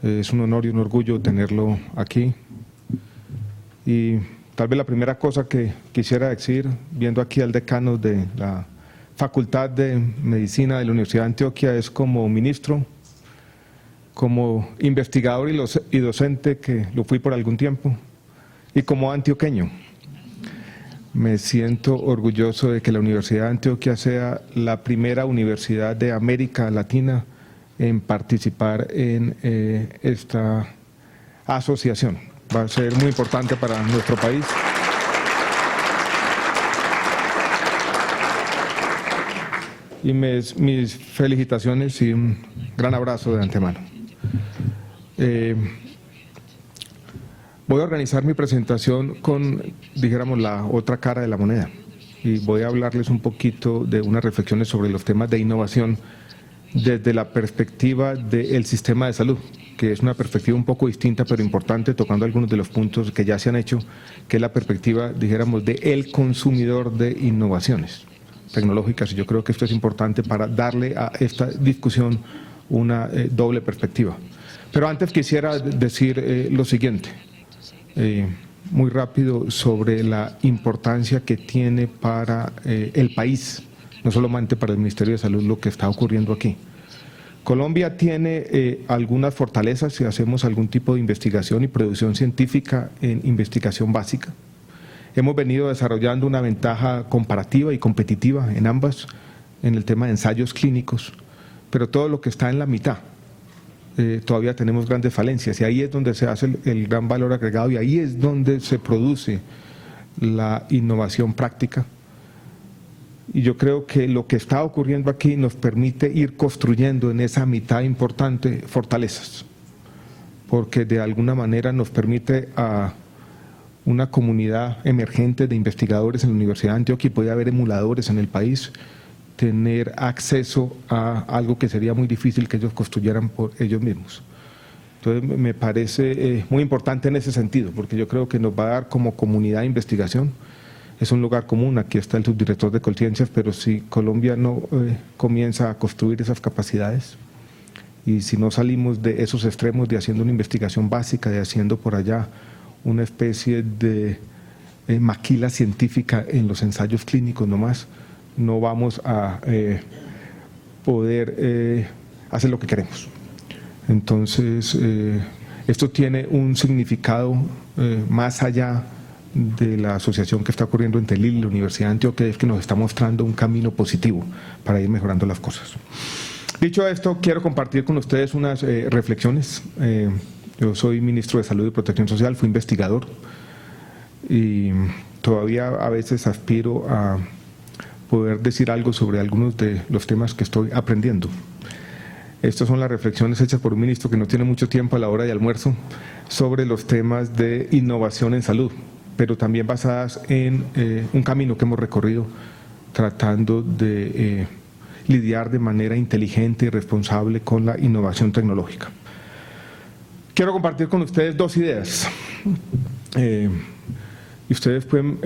Es un honor y un orgullo tenerlo aquí. Y tal vez la primera cosa que quisiera decir, viendo aquí al decano de la Facultad de Medicina de la Universidad de Antioquia, es como ministro, como investigador y docente, que lo fui por algún tiempo, y como antioqueño. Me siento orgulloso de que la Universidad de Antioquia sea la primera universidad de América Latina en participar en esta asociación. Va a ser muy importante para nuestro país. Y mis felicitaciones y un gran abrazo de antemano. Voy a organizar mi presentación con, dijéramos, la otra cara de la moneda, y voy a hablarles un poquito de unas reflexiones sobre los temas de innovación desde la perspectiva del sistema de salud, que es una perspectiva un poco distinta pero importante, tocando algunos de los puntos que ya se han hecho, que es la perspectiva, dijéramos, del consumidor de innovaciones tecnológicas. Y yo creo que esto es importante para darle a esta discusión una doble perspectiva. Pero antes quisiera decir lo siguiente, muy rápido, sobre la importancia que tiene para el país, no solamente para el Ministerio de Salud, lo que está ocurriendo aquí. Colombia tiene algunas fortalezas si hacemos algún tipo de investigación y producción científica en investigación básica. Hemos venido desarrollando una ventaja comparativa y competitiva en ambas, en el tema de ensayos clínicos, pero todo lo que está en la mitad, todavía tenemos grandes falencias, y ahí es donde se hace el gran valor agregado, y ahí es donde se produce la innovación práctica. Y yo creo que lo que está ocurriendo aquí nos permite ir construyendo en esa mitad importante fortalezas, porque de alguna manera nos permite a una comunidad emergente de investigadores en la Universidad de Antioquia, y puede haber emuladores en el país, tener acceso a algo que sería muy difícil que ellos construyeran por ellos mismos. Entonces me parece muy importante en ese sentido, porque yo creo que nos va a dar como comunidad de investigación. Es un lugar común, aquí está el subdirector de Colciencias, pero si Colombia no comienza a construir esas capacidades, y si no salimos de esos extremos de haciendo una investigación básica, de haciendo por allá una especie de maquila científica en los ensayos clínicos nomás, no vamos a poder hacer lo que queremos. Entonces, esto tiene un significado más allá de la asociación que está ocurriendo entre LIL y la Universidad de Antioquia, es que nos está mostrando un camino positivo para ir mejorando las cosas. Dicho esto, quiero compartir con ustedes unas reflexiones. Yo soy ministro de Salud y Protección Social, fui investigador, y todavía a veces aspiro a poder decir algo sobre algunos de los temas que estoy aprendiendo. Estas son las reflexiones hechas por un ministro que no tiene mucho tiempo a la hora de almuerzo sobre los temas de innovación en salud, pero también basadas en un camino que hemos recorrido tratando de lidiar de manera inteligente y responsable con la innovación tecnológica. Quiero compartir con ustedes dos ideas, y ustedes pueden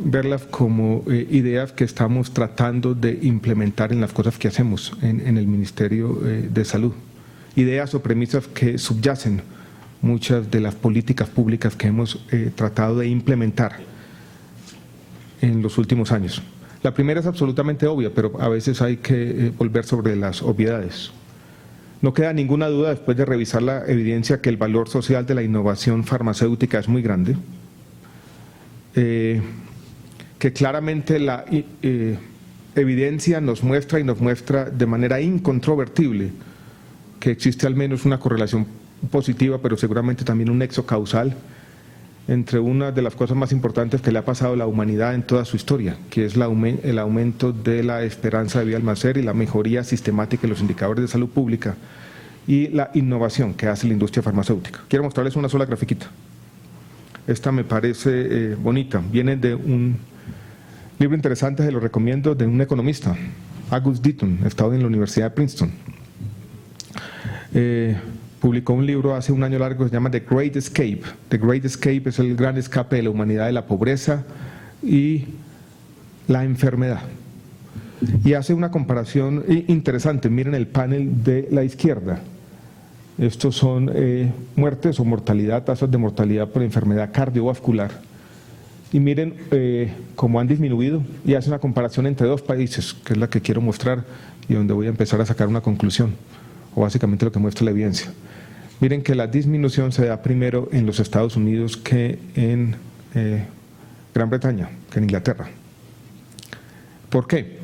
verlas como ideas que estamos tratando de implementar en las cosas que hacemos en el Ministerio de Salud. Ideas o premisas que subyacen muchas de las políticas públicas que hemos tratado de implementar en los últimos años. La primera es absolutamente obvia, pero a veces hay que volver sobre las obviedades. No queda ninguna duda, después de revisar la evidencia, que el valor social de la innovación farmacéutica es muy grande, que claramente la evidencia nos muestra, y nos muestra de manera incontrovertible, que existe al menos una correlación positiva, pero seguramente también un nexo causal entre una de las cosas más importantes que le ha pasado a la humanidad en toda su historia, que es el aumento de la esperanza de vida al nacer y la mejoría sistemática de los indicadores de salud pública, y la innovación que hace la industria farmacéutica. Quiero mostrarles una sola grafiquita. Esta me parece bonita, viene de un libro interesante, se lo recomiendo, de un economista, August Deaton, estado en la Universidad de Princeton. Publicó un libro hace un año largo que se llama The Great Escape. The Great Escape es el gran escape de la humanidad de la pobreza y la enfermedad. Y hace una comparación interesante. Miren el panel de la izquierda. Estos son muertes o mortalidad, tasas de mortalidad por enfermedad cardiovascular. Y miren cómo han disminuido, y hace una comparación entre dos países, que es la que quiero mostrar y donde voy a empezar a sacar una conclusión, o básicamente lo que muestra la evidencia. Miren que la disminución se da primero en los Estados Unidos que en Gran Bretaña, que en Inglaterra. ¿Por qué?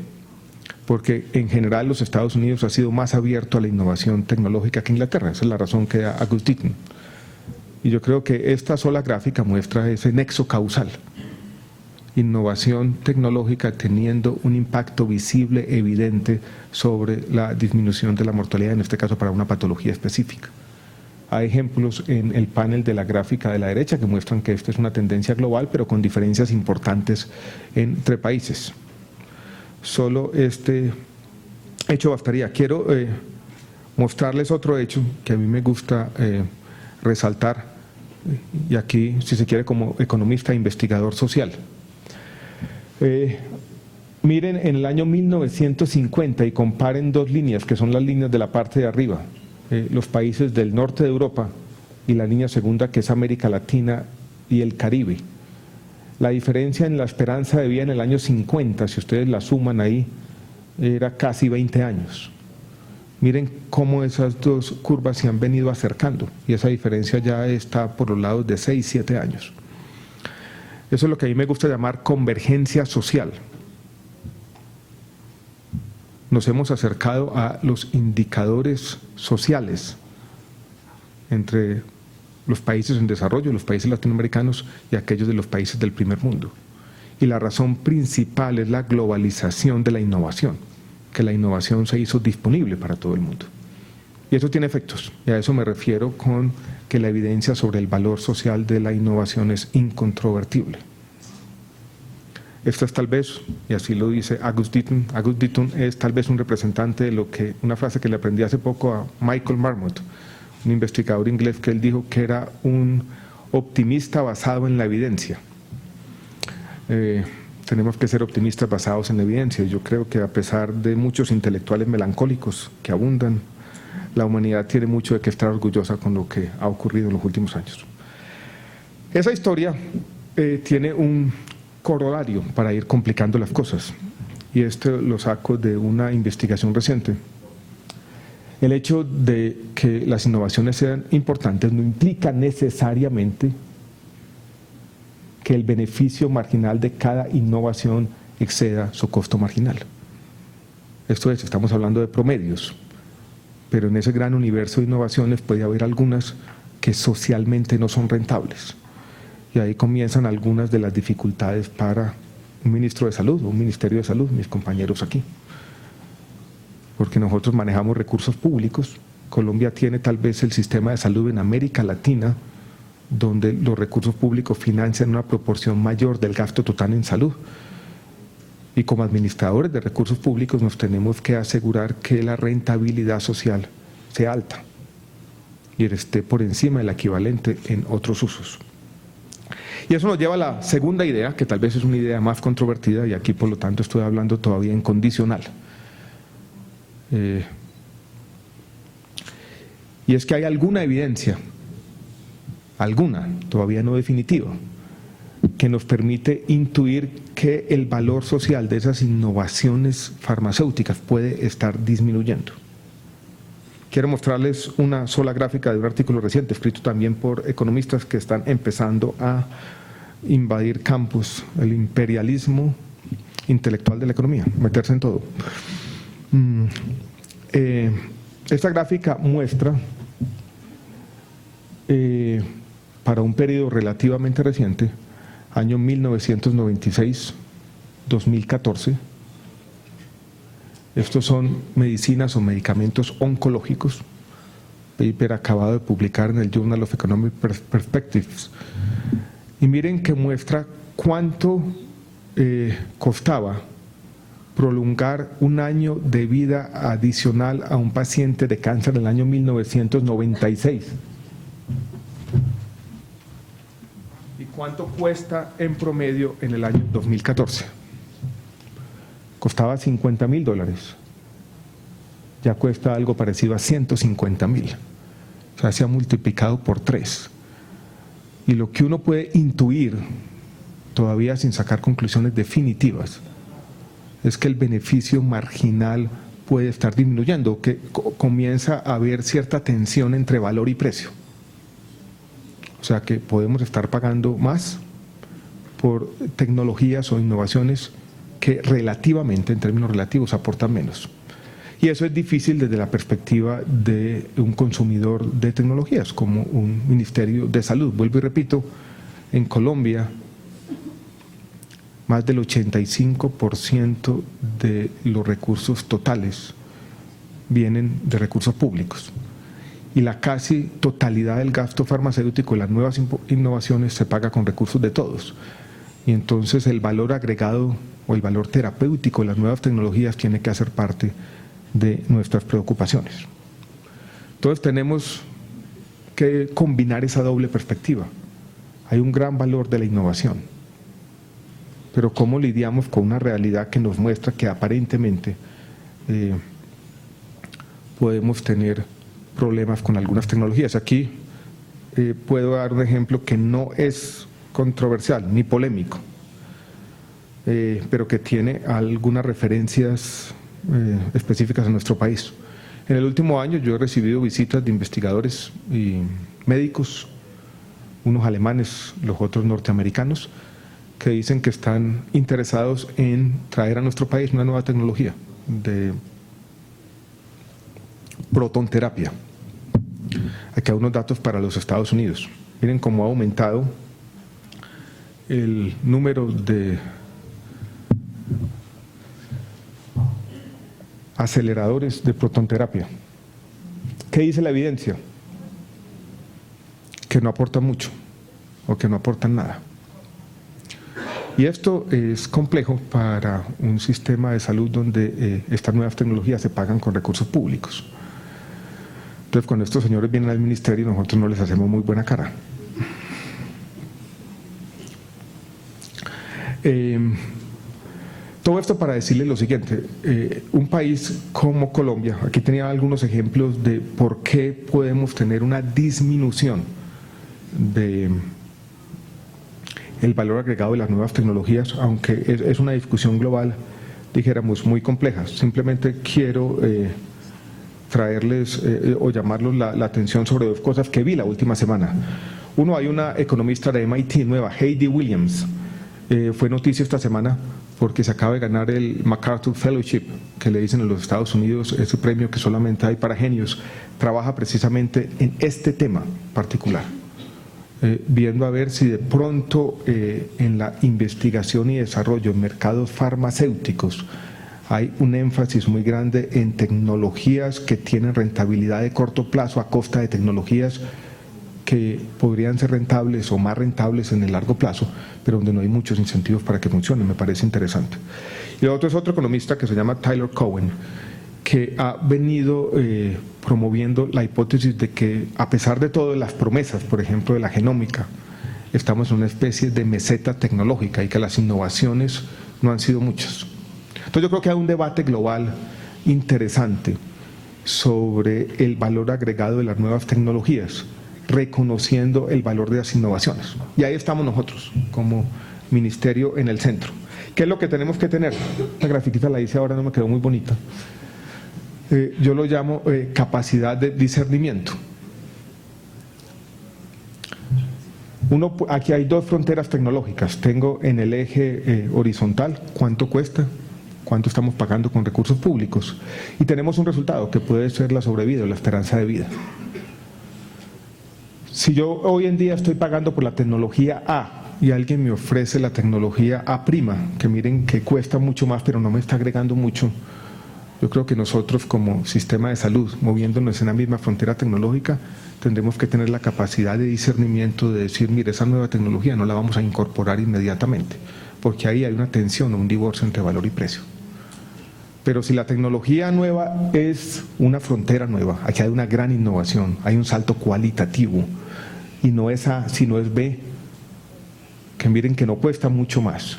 Porque en general los Estados Unidos ha sido más abierto a la innovación tecnológica que Inglaterra. Esa es la razón que da August Deaton. Y yo creo que esta sola gráfica muestra ese nexo causal. Innovación tecnológica teniendo un impacto visible, evidente, sobre la disminución de la mortalidad, en este caso para una patología específica. Hay ejemplos en el panel de la gráfica de la derecha que muestran que esta es una tendencia global, pero con diferencias importantes entre países. Solo este hecho bastaría. Quiero mostrarles otro hecho que a mí me gusta resaltar, y aquí, si se quiere, como economista e investigador social. Miren en el año 1950 y comparen dos líneas, que son las líneas de la parte de arriba, los países del norte de Europa, y la línea segunda, que es América Latina y el Caribe. La diferencia en la esperanza de vida en el año 50, si ustedes la suman ahí, era casi 20 años. Miren cómo esas dos curvas se han venido acercando, y esa diferencia ya está por los lados de 6, 7 años. Eso es lo que a mí me gusta llamar convergencia social. Nos hemos acercado a los indicadores sociales entre los países en desarrollo, los países latinoamericanos y aquellos de los países del primer mundo. Y la razón principal es la globalización de la innovación, que la innovación se hizo disponible para todo el mundo. Y eso tiene efectos, y a eso me refiero con que la evidencia sobre el valor social de la innovación es incontrovertible. Esta es tal vez, y así lo dice August Deaton es tal vez un representante de lo que, una frase que le aprendí hace poco a Michael Marmot, un investigador inglés, que él dijo que era un optimista basado en la evidencia. Tenemos que ser optimistas basados en la evidencia. Yo creo que a pesar de muchos intelectuales melancólicos que abundan, la humanidad tiene mucho de qué estar orgullosa con lo que ha ocurrido en los últimos años. Esa historia tiene un corolario para ir complicando las cosas, y esto lo saco de una investigación reciente. El hecho de que las innovaciones sean importantes no implica necesariamente que el beneficio marginal de cada innovación exceda su costo marginal. Esto es, estamos hablando de promedios, pero en ese gran universo de innovaciones puede haber algunas que socialmente no son rentables. Y ahí comienzan algunas de las dificultades para un ministro de salud o un ministerio de salud, mis compañeros aquí. Porque nosotros manejamos recursos públicos. Colombia tiene tal vez el sistema de salud en América Latina donde los recursos públicos financian una proporción mayor del gasto total en salud. Y como administradores de recursos públicos nos tenemos que asegurar que la rentabilidad social sea alta y esté por encima del equivalente en otros usos. Y eso nos lleva a la segunda idea, que tal vez es una idea más controvertida, y aquí por lo tanto estoy hablando todavía en condicional. Y es que hay alguna evidencia, alguna, todavía no definitiva, que nos permite intuir que el valor social de esas innovaciones farmacéuticas puede estar disminuyendo. Quiero mostrarles una sola gráfica de un artículo reciente, escrito también por economistas que están empezando a invadir campos, el imperialismo intelectual de la economía, meterse en todo. Esta gráfica muestra, para un periodo relativamente reciente, año 1996-2014, estos son medicinas o medicamentos oncológicos, paper acabado de publicar en el Journal of Economic Perspectives. Y miren que muestra cuánto costaba prolongar un año de vida adicional a un paciente de cáncer en el año 1996. ¿Y cuánto cuesta en promedio en el año 2014? Costaba $50.000, ya cuesta algo parecido a $150.000. sea, se ha multiplicado por 3. Y lo que uno puede intuir, todavía sin sacar conclusiones definitivas, es que el beneficio marginal puede estar disminuyendo, que comienza a haber cierta tensión entre valor y precio. O sea que podemos estar pagando más por tecnologías o innovaciones que relativamente, en términos relativos, aportan menos. Y eso es difícil desde la perspectiva de un consumidor de tecnologías, como un Ministerio de Salud. Vuelvo y repito, en Colombia, más del 85% de los recursos totales vienen de recursos públicos. Y la casi totalidad del gasto farmacéutico, las nuevas innovaciones, se paga con recursos de todos. Y entonces el valor agregado o el valor terapéutico de las nuevas tecnologías tiene que hacer parte de nuestras preocupaciones. Entonces tenemos que combinar esa doble perspectiva. Hay un gran valor de la innovación, pero ¿cómo lidiamos con una realidad que nos muestra que aparentemente podemos tener problemas con algunas tecnologías? Aquí puedo dar un ejemplo que no es controversial ni polémico, pero que tiene algunas referencias específicas en nuestro país. En el último año yo he recibido visitas de investigadores y médicos, unos alemanes, los otros norteamericanos, que dicen que están interesados en traer a nuestro país una nueva tecnología de protonterapia. Aquí hay unos datos para los Estados Unidos. Miren cómo ha aumentado el número de aceleradores de protonterapia. ¿Qué dice la evidencia? Que no aportan mucho o que no aportan nada. Y esto es complejo para un sistema de salud donde estas nuevas tecnologías se pagan con recursos públicos. Entonces, cuando estos señores vienen al ministerio, nosotros no les hacemos muy buena cara. Todo esto para decirles lo siguiente, un país como Colombia, aquí tenía algunos ejemplos de por qué podemos tener una disminución de el valor agregado de las nuevas tecnologías, aunque es una discusión global, dijéramos, muy compleja. Simplemente quiero traerles o llamarlos la atención sobre dos cosas que vi la última semana. Uno, hay una economista de MIT nueva, Heidi Williams, fue noticia esta semana porque se acaba de ganar el MacArthur Fellowship, que le dicen en los Estados Unidos, ese premio que solamente hay para genios. Trabaja precisamente en este tema particular, viendo a ver si de pronto en la investigación y desarrollo en mercados farmacéuticos hay un énfasis muy grande en tecnologías que tienen rentabilidad de corto plazo a costa de tecnologías que podrían ser rentables o más rentables en el largo plazo, pero donde no hay muchos incentivos para que funcionen. Me parece interesante. Y el otro es otro economista que se llama Tyler Cowen, que ha venido promoviendo la hipótesis de que, a pesar de todas las promesas, por ejemplo, de la genómica, estamos en una especie de meseta tecnológica y que las innovaciones no han sido muchas. Entonces yo creo que hay un debate global interesante sobre el valor agregado de las nuevas tecnologías, reconociendo el valor de las innovaciones. Y ahí estamos nosotros, como ministerio, en el centro. ¿Qué es lo que tenemos que tener? La grafiquita la hice ahora, no me quedó muy bonita. Yo lo llamo capacidad de discernimiento. Aquí hay dos fronteras tecnológicas. Tengo en el eje horizontal cuánto cuesta, cuánto estamos pagando con recursos públicos, y tenemos un resultado que puede ser la sobrevida o la esperanza de vida. Si yo hoy en día estoy pagando por la tecnología A y alguien me ofrece la tecnología A', que miren que cuesta mucho más pero no me está agregando mucho, yo creo que nosotros como sistema de salud, moviéndonos en la misma frontera tecnológica, tendremos que tener la capacidad de discernimiento de decir, mire, esa nueva tecnología no la vamos a incorporar inmediatamente, porque ahí hay una tensión o un divorcio entre valor y precio. Pero si la tecnología nueva es una frontera nueva, aquí hay una gran innovación, hay un salto cualitativo, y no es A, sino es B, que miren que no cuesta mucho más,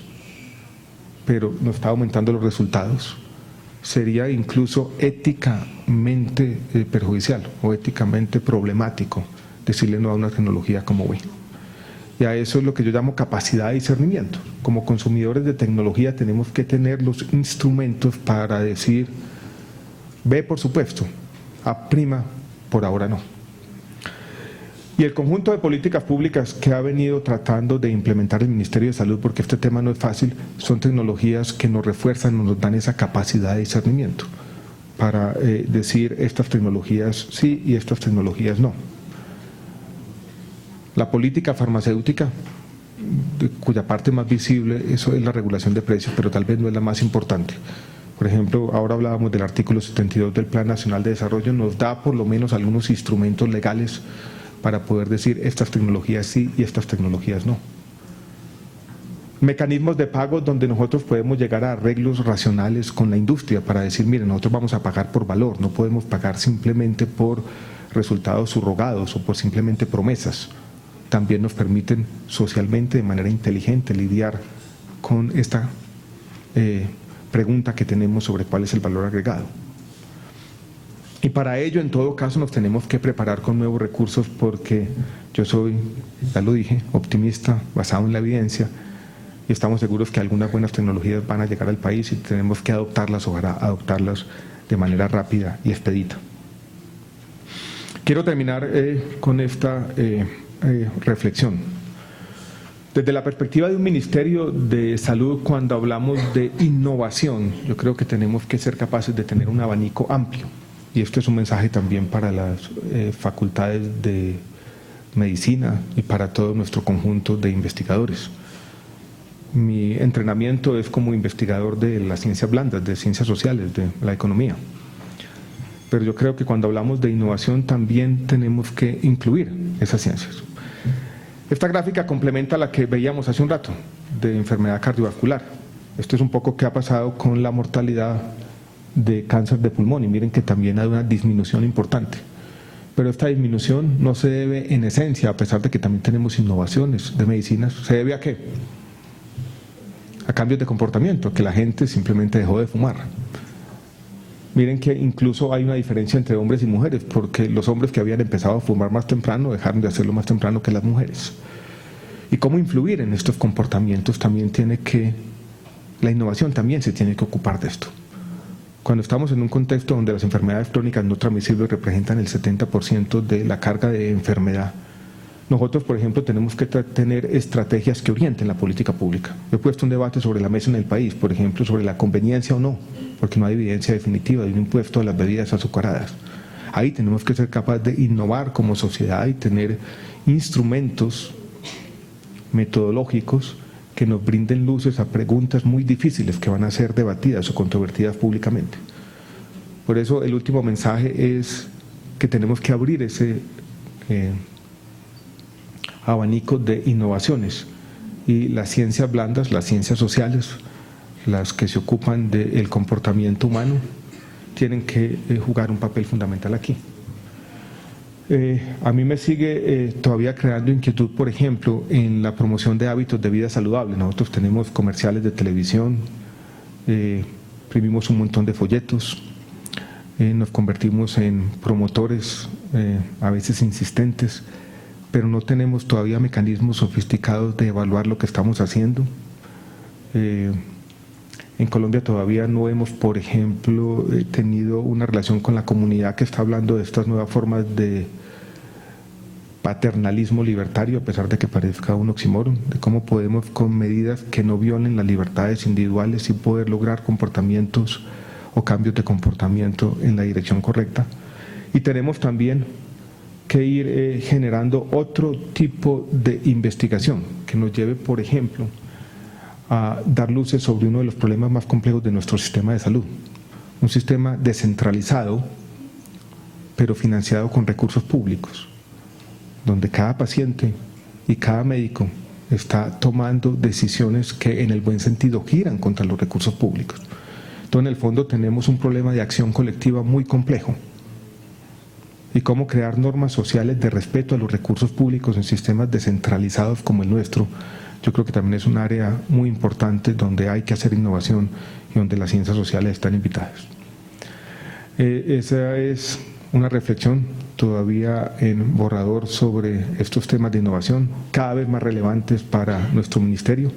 pero no está aumentando los resultados. sería incluso éticamente perjudicial o éticamente problemático decirle no a una tecnología como hoy. Y a eso es lo que yo llamo capacidad de discernimiento. Como consumidores de tecnología tenemos que tener los instrumentos para decir, ve por supuesto, A', por ahora no. Y el conjunto de políticas públicas que ha venido tratando de implementar el Ministerio de Salud, porque este tema no es fácil, son tecnologías que nos refuerzan, nos dan esa capacidad de discernimiento para decir estas tecnologías sí y estas tecnologías no. La política farmacéutica, cuya parte más visible, eso es la regulación de precios, pero tal vez no es la más importante. Por ejemplo, ahora hablábamos del artículo 72 del Plan Nacional de Desarrollo, nos da por lo menos algunos instrumentos legales para poder decir estas tecnologías sí y estas tecnologías no. Mecanismos de pago donde nosotros podemos llegar a arreglos racionales con la industria para decir, miren, nosotros vamos a pagar por valor, no podemos pagar simplemente por resultados subrogados o por simplemente promesas. También nos permiten socialmente, de manera inteligente, lidiar con esta pregunta que tenemos sobre cuál es el valor agregado. Y para ello, en todo caso, nos tenemos que preparar con nuevos recursos porque yo soy, ya lo dije, optimista, basado en la evidencia, y estamos seguros que algunas buenas tecnologías van a llegar al país y tenemos que adoptarlas, ojalá adoptarlas de manera rápida y expedita. Quiero terminar con esta reflexión. Desde la perspectiva de un Ministerio de Salud, cuando hablamos de innovación, yo creo que tenemos que ser capaces de tener un abanico amplio. Y esto es un mensaje también para las facultades de medicina y para todo nuestro conjunto de investigadores. Mi entrenamiento es como investigador de las ciencias blandas, de ciencias sociales, de la economía. Pero yo creo que cuando hablamos de innovación también tenemos que incluir esas ciencias. Esta gráfica complementa la que veíamos hace un rato, de enfermedad cardiovascular. Esto es un poco qué ha pasado con la mortalidad de cáncer de pulmón, y miren que también hay una disminución importante. Pero esta disminución no se debe en esencia, a pesar de que también tenemos innovaciones de medicinas, ¿se debe a qué? A cambios de comportamiento, que la gente simplemente dejó de fumar. Miren que incluso hay una diferencia entre hombres y mujeres, porque los hombres que habían empezado a fumar más temprano dejaron de hacerlo más temprano que las mujeres. Y cómo influir en estos comportamientos también tiene que, la innovación también se tiene que ocupar de esto. Cuando estamos en un contexto donde las enfermedades crónicas no transmisibles representan el 70% de la carga de enfermedad, nosotros, por ejemplo, tenemos que tener estrategias que orienten la política pública. He puesto un debate sobre la mesa en el país, por ejemplo, sobre la conveniencia o no, porque no hay evidencia definitiva de un impuesto a las bebidas azucaradas. Ahí tenemos que ser capaces de innovar como sociedad y tener instrumentos metodológicos que nos brinden luces a preguntas muy difíciles que van a ser debatidas o controvertidas públicamente. Por eso el último mensaje es que tenemos que abrir ese abanico de innovaciones, y las ciencias blandas, las ciencias sociales, las que se ocupan del comportamiento humano, tienen que jugar un papel fundamental aquí. A mí me sigue todavía creando inquietud, por ejemplo, en la promoción de hábitos de vida saludable. Nosotros tenemos comerciales de televisión, imprimimos un montón de folletos, nos convertimos en promotores, a veces insistentes, pero no tenemos todavía mecanismos sofisticados de evaluar lo que estamos haciendo. En Colombia todavía no hemos, por ejemplo, tenido una relación con la comunidad que está hablando de estas nuevas formas de paternalismo libertario, a pesar de que parezca un oxímoron, de cómo podemos con medidas que no violen las libertades individuales y poder lograr comportamientos o cambios de comportamiento en la dirección correcta. Y tenemos también que ir generando otro tipo de investigación que nos lleve, por ejemplo, a dar luces sobre uno de los problemas más complejos de nuestro sistema de salud. Un sistema descentralizado, pero financiado con recursos públicos, donde cada paciente y cada médico está tomando decisiones que en el buen sentido giran contra los recursos públicos. Entonces, en el fondo tenemos un problema de acción colectiva muy complejo. Y cómo crear normas sociales de respeto a los recursos públicos en sistemas descentralizados como el nuestro, yo creo que también es un área muy importante donde hay que hacer innovación y donde las ciencias sociales están invitadas. Esa es una reflexión todavía en borrador sobre estos temas de innovación, cada vez más relevantes para nuestro ministerio.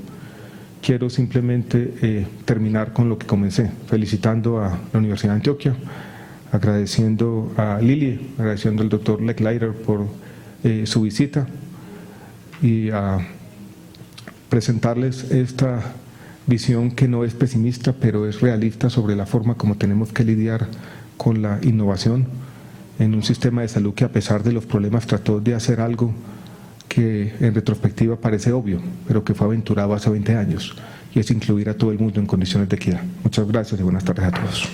Quiero simplemente terminar con lo que comencé, felicitando a la Universidad de Antioquia, agradeciendo a Lili, agradeciendo al doctor Lecleider por su visita y a presentarles esta visión que no es pesimista, pero es realista sobre la forma como tenemos que lidiar con la innovación en un sistema de salud que, a pesar de los problemas, trató de hacer algo que en retrospectiva parece obvio, pero que fue aventurado hace 20 años, y es incluir a todo el mundo en condiciones de equidad. Muchas gracias y buenas tardes a todos.